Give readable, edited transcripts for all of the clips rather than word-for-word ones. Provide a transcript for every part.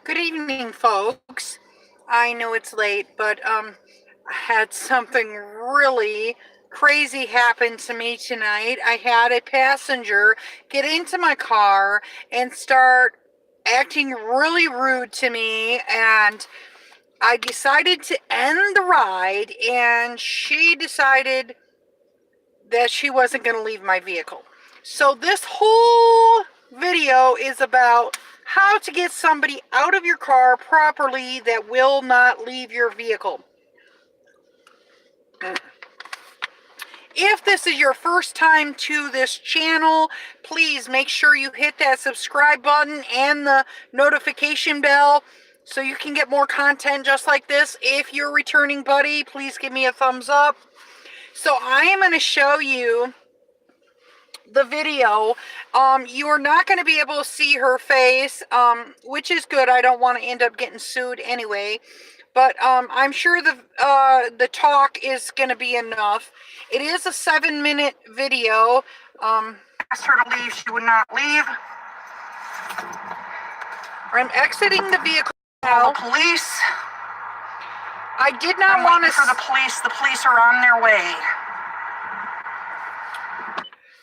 Good evening, folks. I know it's late, but I had something really crazy happen to me tonight. I had a passenger get into my car and start acting really rude to me, and I decided to end the ride, and she decided that she wasn't going to leave my vehicle. So this whole video is about how to get somebody out of your car properly that will not leave your vehicle. If this is your first time to this channel, please make sure you hit that subscribe button and the notification bell so you can get more content just like this. If you're a returning buddy, please give me a thumbs up. So I am going to show you the video. You are not going to be able to see her face, which is good. I don't want to end up getting sued anyway, but I'm sure the talk is going to be enough. It is a 7-minute video. Asked her to leave. She would not leave. I'm exiting the vehicle now. The police. I did not want to. For the police. The police are on their way.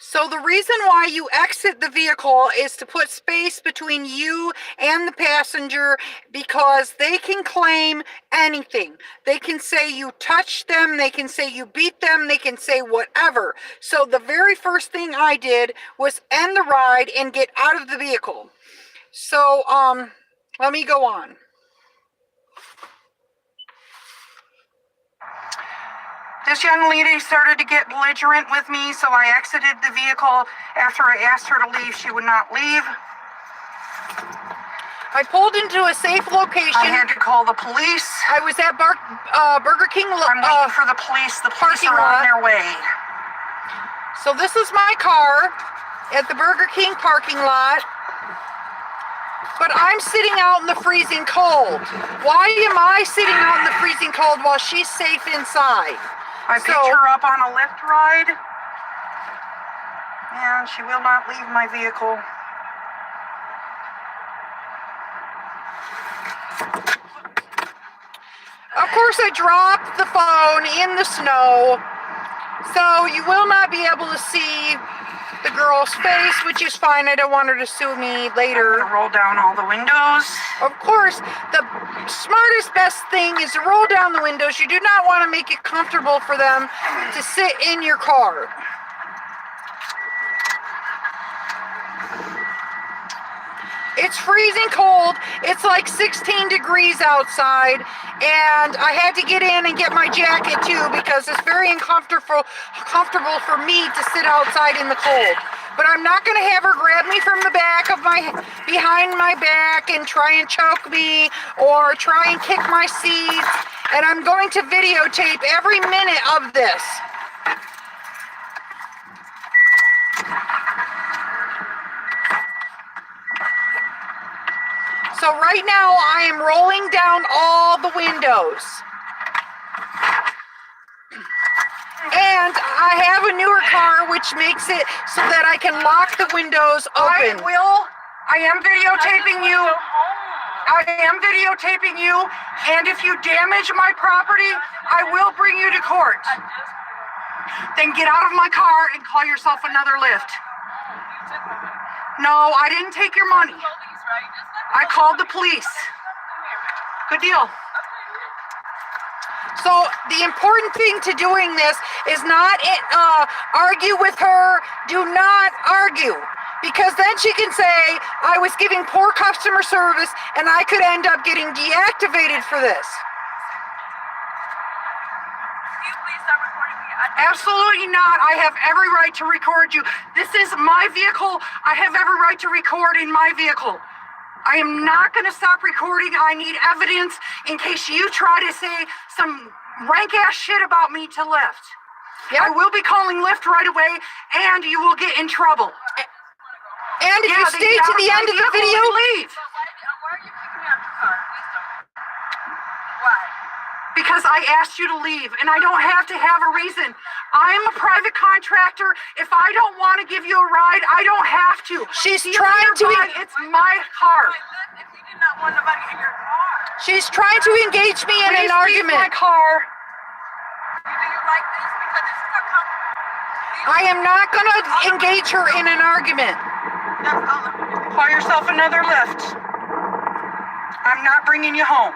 So the reason why you exit the vehicle is to put space between you and the passenger, because they can claim anything. They can say you touched them, they can say you beat them, they can say whatever. So the very first thing I did was end the ride and get out of the vehicle. So let me go on. This young lady started to get belligerent with me, so I exited the vehicle. After I asked her to leave, she would not leave. I pulled into a safe location. I had to call the police. I was at Burger King. I'm waiting for the police. The police are on their way. So this is my car at the Burger King parking lot. But I'm sitting out in the freezing cold. Why am I sitting out in the freezing cold while she's safe inside? I picked her up on a Lyft ride, and she will not leave my vehicle. Of course, I dropped the phone in the snow, so you will not be able to see the girl's face, which is fine. I don't want her to sue me later. I'm gonna roll down all the windows. Of course, the smartest, best thing is to roll down the windows. You do not want to make it comfortable for them to sit in your car. It's freezing cold. It's like 16 degrees outside, and I had to get in and get my jacket too because it's very uncomfortable for me to sit outside in the cold. But I'm not going to have her grab me from the back of behind my back and try and choke me or try and kick my seat. And I'm going to videotape every minute of this. So right now I am rolling down all the windows. And I have a newer car which makes it so that I can lock the windows open. I am videotaping you. I am videotaping you, and if you damage my property, I will bring you to court. Then get out of my car and call yourself another Lyft. No, I didn't take your money. I called the police. Good deal. So the important thing to doing this is not argue with her. Do not argue, because then she can say I was giving poor customer service and I could end up getting deactivated for this. Can you please stop recording me? Absolutely not. I have every right to record you. This is my vehicle. I have every right to record in my vehicle. I am not going to stop recording. I need evidence in case you try to say some rank ass shit about me to Lyft. Yep. I will be calling Lyft right away, and you will get in trouble. And if you stay to the end of the video, leave. Why are you kicking me out the car? Please don't. Why? Because I asked you to leave, and I don't have to have a reason. I'm a private contractor. If I don't want to give you a ride, I don't have to. She's trying to. It's my car. If you did not want nobody in your car. She's trying to engage me in an argument. Leave my car. Do you like this? Because this is a company. I am not going to engage her in an argument. That's all I'm going to do. Call yourself another Lyft. I'm not bringing you home.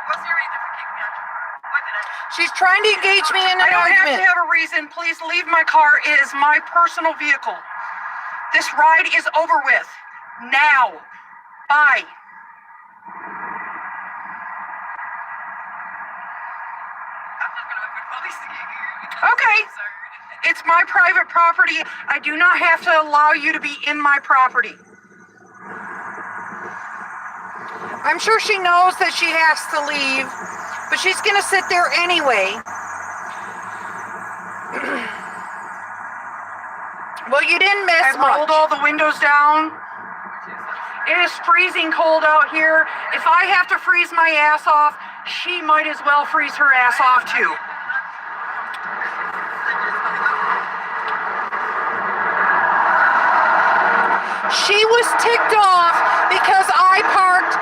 What's your reason for kicking me out your car? What did I do? She's trying to engage me in I an don't have to argument. have a reason. Please leave my car. It is my personal vehicle. This ride is over with. Now. Bye. I'm just going to wait for the police to get here. Because Okay. I'm concerned. It's my private property. I do not have to allow you to be in my property. I'm sure she knows that she has to leave, but she's going to sit there anyway. Well, you didn't miss I've rolled much. all the windows down. It is freezing cold out here. If I have to freeze my ass off, she might as well freeze her ass off too. She was ticked off because I parked.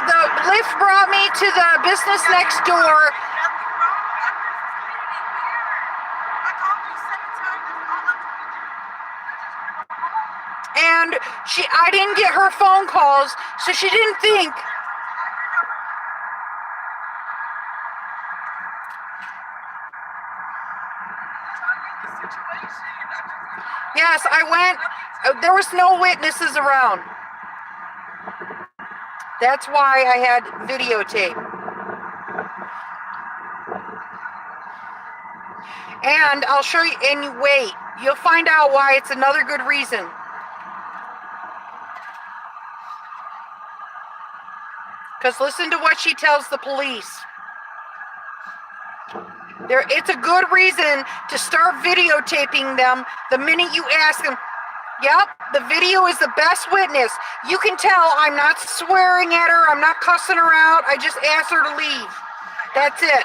The Lyft brought me to the business next door. Nothing wrong. I'm just standing here. I called you 7 times. That's all I'm doing. And I didn't get her phone calls, so she didn't think. Yes, I went. There was no witnesses around. That's why I had videotape. And I'll show you, and wait, you'll find out why it's another good reason. Because listen to what she tells the police. It's a good reason to start videotaping them the minute you ask them. Yep, the video is the best witness. You can tell I'm not swearing at her. I'm not cussing her out. I just asked her to leave. That's it.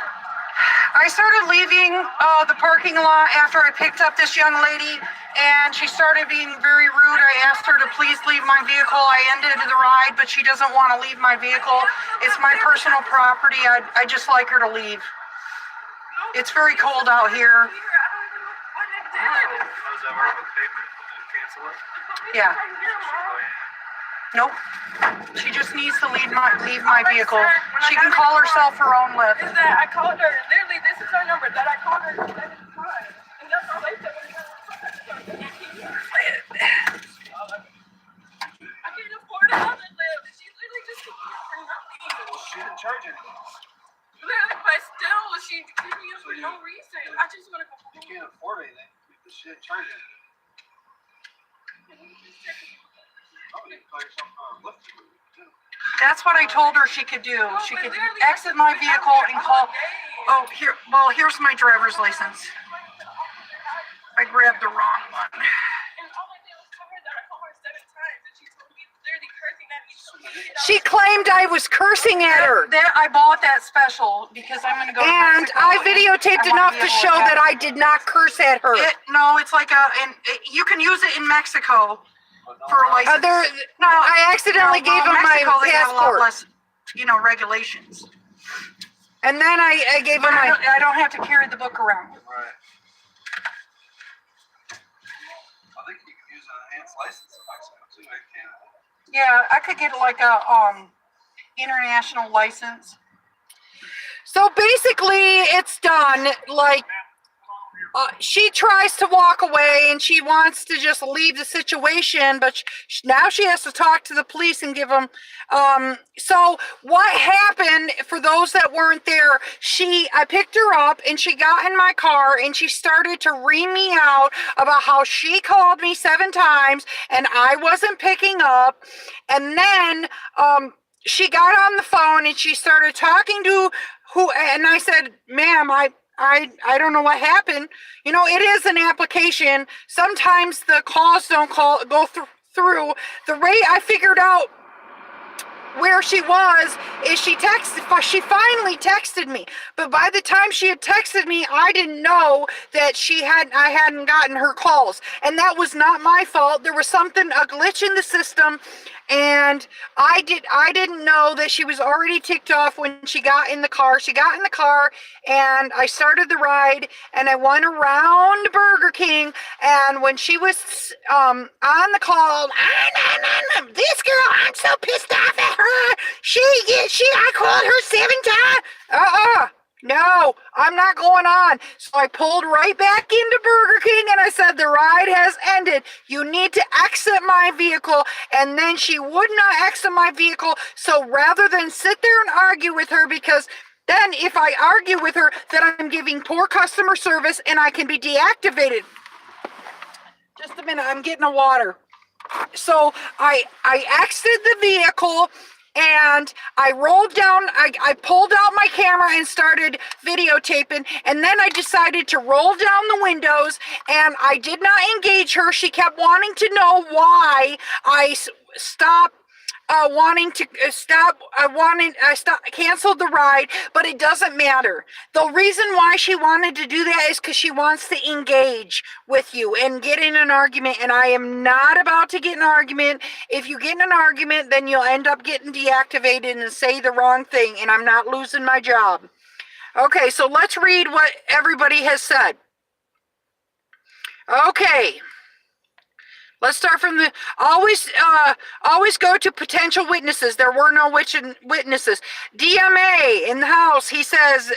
I started leaving the parking lot after I picked up this young lady, and she started being very rude. I asked her to please leave my vehicle. I ended the ride, but she doesn't want to leave my vehicle. It's my personal property. I just like her to leave. It's very cold out here. Yeah. Nope. She just needs to leave my vehicle. She can call herself her own Lyft. Is that I called her, literally, this is her number, that I called her 7 times. And that's all they said when I can't afford another Lyft. She literally just took me for nothing. Well, she didn't charge anything. Literally, but still, she took me up for no reason. I just want to go You home. can't afford anything because she didn't charge anything. Oh, you can call yourself a Lyft too. That's what I told her she could do. She could exit my vehicle and call. Oh, here. Well, here's my driver's license. I grabbed the wrong one. And all I did was tell her that I called her 7 times, and she told me literally cursing at me. She claimed I was cursing at her. I bought that special because I'm going to go. to And Mexico I videotaped I wanna enough be to able show have- that I did not curse at her. No, it's like you can use it in Mexico for a license. No, I accidentally gave him my Mexico, they have a lot passport. less, regulations. And then I gave him But my... I don't have to carry the book around. Right. I think you can use an enhanced license in Mexico too, in Canada. Yeah, I could get like a international license. So basically, it's done. Like, she tries to walk away and she wants to just leave the situation, but now she has to talk to the police and give them. So what happened, for those that weren't there, I picked her up and she got in my car and she started to ream me out about how she called me 7 times and I wasn't picking up. And then she got on the phone and she started talking to and I said, ma'am, I don't know what happened. It is an application. Sometimes the calls don't go through. The rate I figured out where she was is she finally texted me. But by the time she had texted me, I didn't know that I hadn't gotten her calls. And that was not my fault. There was a glitch in the system, and I didn't know that she was already ticked off when she got in the car. She got in the car, and I started the ride, and I went around Burger King, and when she was on the call, this girl, I'm so pissed off at her. I called her 7 times. No, I'm not going on. So I pulled right back into Burger King and I said, the ride has ended. You need to exit my vehicle. And then she would not exit my vehicle. So rather than sit there and argue with her, because then if I argue with her, then I'm giving poor customer service and I can be deactivated. Just a minute, I'm getting a water. So I exited the vehicle and I rolled down, I pulled out my camera and started videotaping, and then I decided to roll down the windows, and I did not engage her. She kept wanting to know why I stopped canceled the ride, but it doesn't matter. The reason why she wanted to do that is because she wants to engage with you and get in an argument, and I am not about to get in an argument. If you get in an argument, then you'll end up getting deactivated and say the wrong thing, and I'm not losing my job. Okay, so let's read what everybody has said. Okay. Let's start from the, always go to potential witnesses. There were no witnesses. DMA in the house, he says,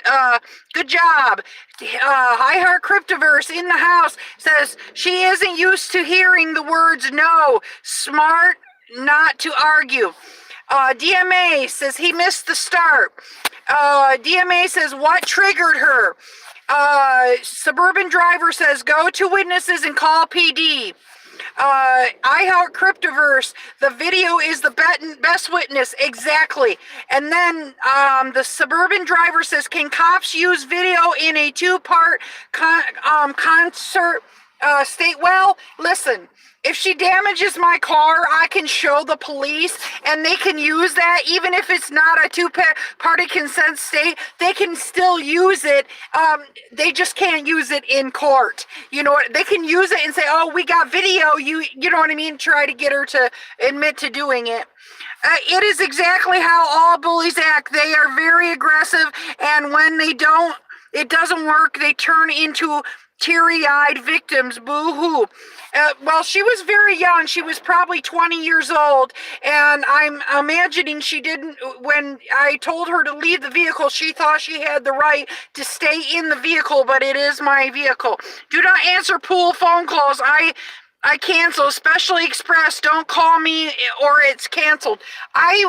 good job. I Heart Cryptoverse in the house says, she isn't used to hearing the words no. Smart not to argue. DMA says he missed the start. DMA says, what triggered her? Suburban Driver says, go to witnesses and call PD. I Heart Cryptoverse, the video is the best witness. Exactly. And then the Suburban Driver says, can cops use video in a two-part concert state? Well, listen, if she damages my car, I can show the police and they can use that. Even if it's not a two-party consent state, they can still use it. They just can't use it in court. You know, they can use it and say, oh, we got video. You know what I mean? Try to get her to admit to doing it. It is exactly how all bullies act. They are very aggressive, and when it doesn't work, they turn into teary-eyed victims. Boo-hoo. Well, she was very young. She was probably 20 years old, and I'm imagining she didn't, when I told her to leave the vehicle, she thought she had the right to stay in the vehicle, but it is my vehicle. Do not answer pool phone calls. I cancel, especially express. Don't call me or it's canceled. I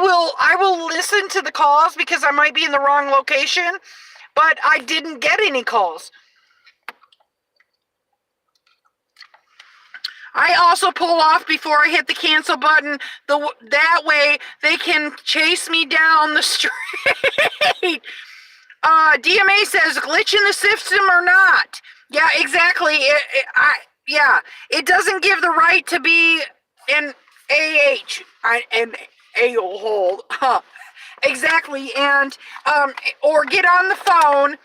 will listen to the calls because I might be in the wrong location, but I didn't get any calls. I also pull off before I hit the cancel button. That way they can chase me down the street. DMA says, glitch in the system or not? Yeah, exactly. It doesn't give the right to be an an a-hole. Exactly. And or get on the phone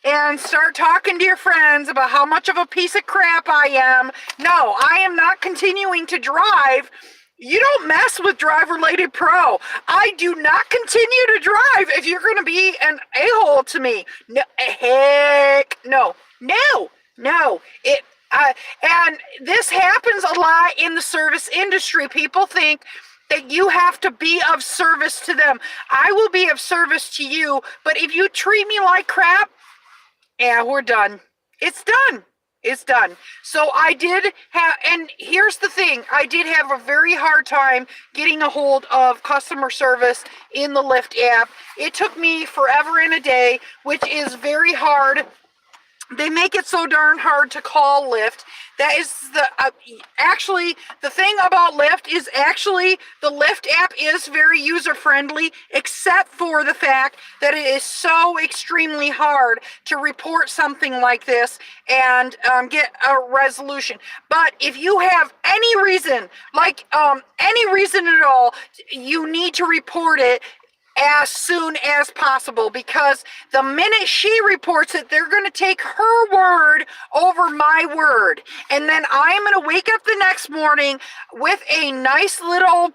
and start talking to your friends about how much of a piece of crap I am. No, I am not continuing to drive. You don't mess with DriverLadyPro. I do not continue to drive if you're going to be an a-hole to me. No, heck no. And this happens a lot in the service industry. People think that you have to be of service to them. I will be of service to you, but if you treat me like crap, yeah, we're done. It's done. So I did have, and here's the thing, I did have a very hard time getting a hold of customer service in the Lyft app. It took me forever and a day, which is very hard They make it so darn hard to call Lyft. That is actually the thing about Lyft is actually the Lyft app is very user friendly, except for the fact that it is so extremely hard to report something like this and get a resolution. But if you have any reason, like any reason at all, you need to report it as soon as possible, because the minute she reports it, they're going to take her word over my word, and then I'm going to wake up the next morning with a nice little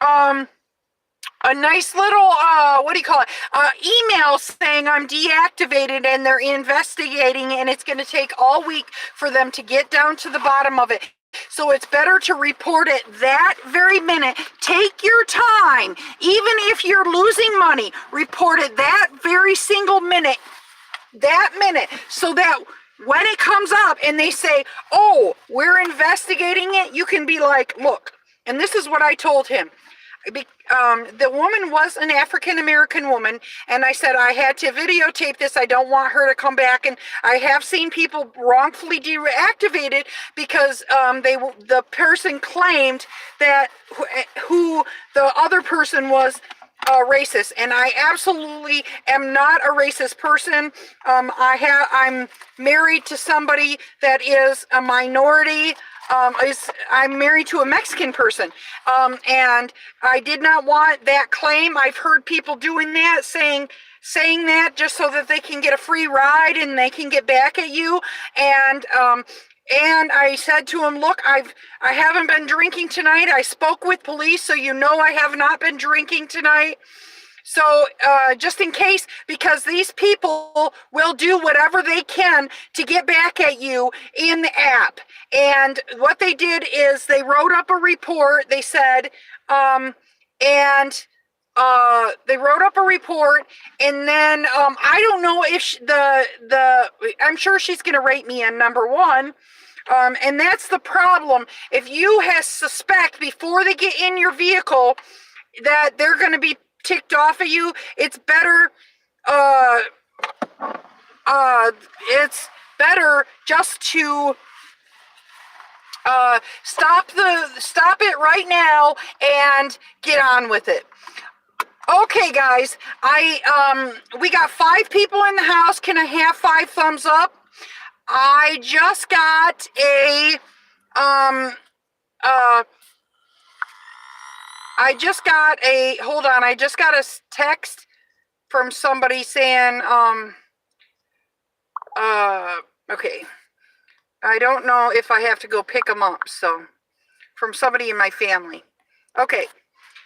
what do you call it, email saying I'm deactivated and they're investigating, and it's going to take all week for them to get down to the bottom of it. So it's better to report it that very minute. Take your time. Even if you're losing money, report it that very single minute. That minute. So that when it comes up and they say, oh, we're investigating it, you can be like, look, and this is what I told him. The woman was an African-American woman, and I said I had to videotape this. I don't want her to come back, and I have seen people wrongfully deactivated because the person claimed that who the other person was racist, and I absolutely am not a racist person. I'm married to somebody that is a minority. I'm married to a Mexican person, and I did not want that claim. I've heard people doing that, saying that just so that they can get a free ride and they can get back at you. And I said to him, look, I haven't been drinking tonight. I spoke with police, so you know I have not been drinking tonight. So just in case, because these people will do whatever they can to get back at you in the app. And what they did is they wrote up a report. They said, they wrote up a report, and then I don't know if I'm sure she's going to rate me on number 1. And that's the problem. If you suspect before they get in your vehicle that they're going to be ticked off at you, it's better just to stop it right now and get on with it. Okay, guys, we got 5 people in the house. Can I have 5 thumbs up? I just got a hold on, I just got a text from somebody saying, okay, I don't know if I have to go pick them up, so, from somebody in my family. Okay,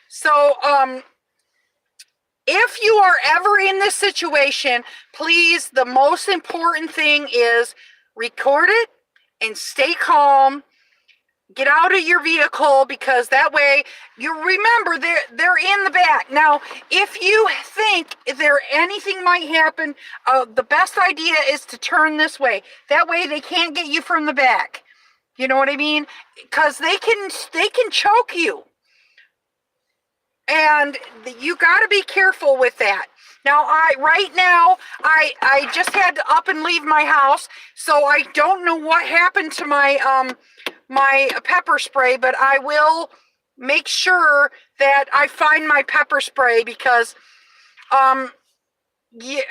so, if you are ever in this situation, please, the most important thing is record it and stay calm. Get out of your vehicle, because that way you remember they're in the back. Now, if you think anything might happen, the best idea is to turn this way. That way they can't get you from the back. You know what I mean? Because they can choke you. And you got to be careful with that. Now, I just had to up and leave my house, so I don't know what happened to my my pepper spray, but I will make sure that I find my pepper spray, because you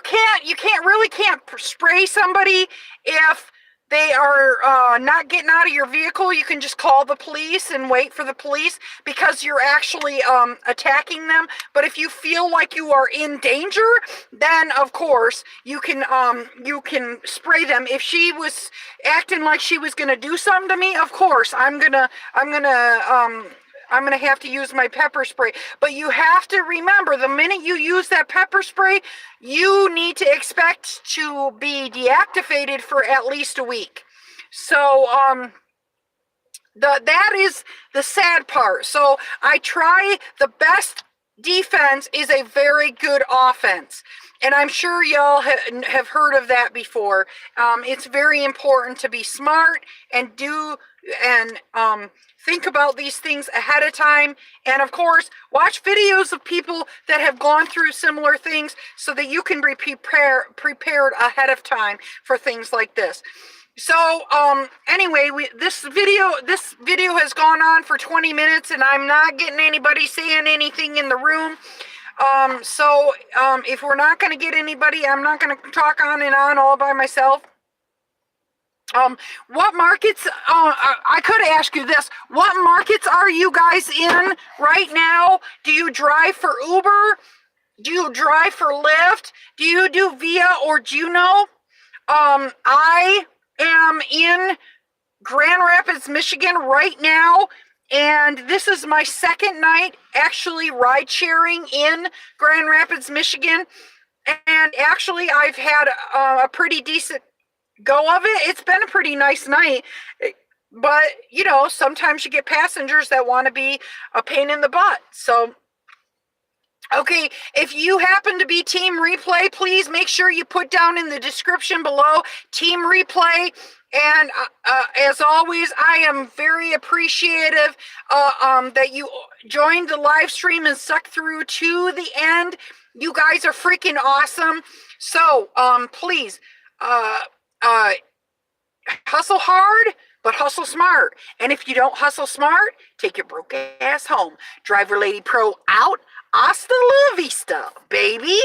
can't spray somebody if they are not getting out of your vehicle. You can just call the police and wait for the police, because you're actually attacking them. But if you feel like you are in danger, then of course you can spray them. If she was acting like she was gonna do something to me, of course I'm gonna have to use my pepper spray. But you have to remember, the minute you use that pepper spray, you need to expect to be deactivated for at least a week. So that is the sad part. So I try the best defense is a very good offense. And I'm sure y'all have heard of that before. It's very important to be smart and think about these things ahead of time. And of course, watch videos of people that have gone through similar things so that you can be prepared ahead of time for things like this. So anyway, this video has gone on for 20 minutes and I'm not getting anybody saying anything in the room. So if we're not going to get anybody, I'm not going to talk on and on all by myself. What markets, I could ask you this, what markets are you guys in right now? Do you drive for Uber? Do you drive for Lyft? Do you do Via or Juno? I am in Grand Rapids, Michigan right now, and this is my second night actually ride sharing in Grand Rapids, Michigan. And actually I've had a pretty decent go of it. It's been a pretty nice night, but you know, sometimes you get passengers that want to be a pain in the butt. So okay, if you happen to be Team Replay, please make sure you put down in the description below Team Replay. And as always, I am very appreciative that you joined the live stream and stuck through to the end. You guys are freaking awesome. So please hustle hard, but hustle smart. And if you don't hustle smart, take your broke ass home. Driver Lady Pro out. Hasta la vista, baby.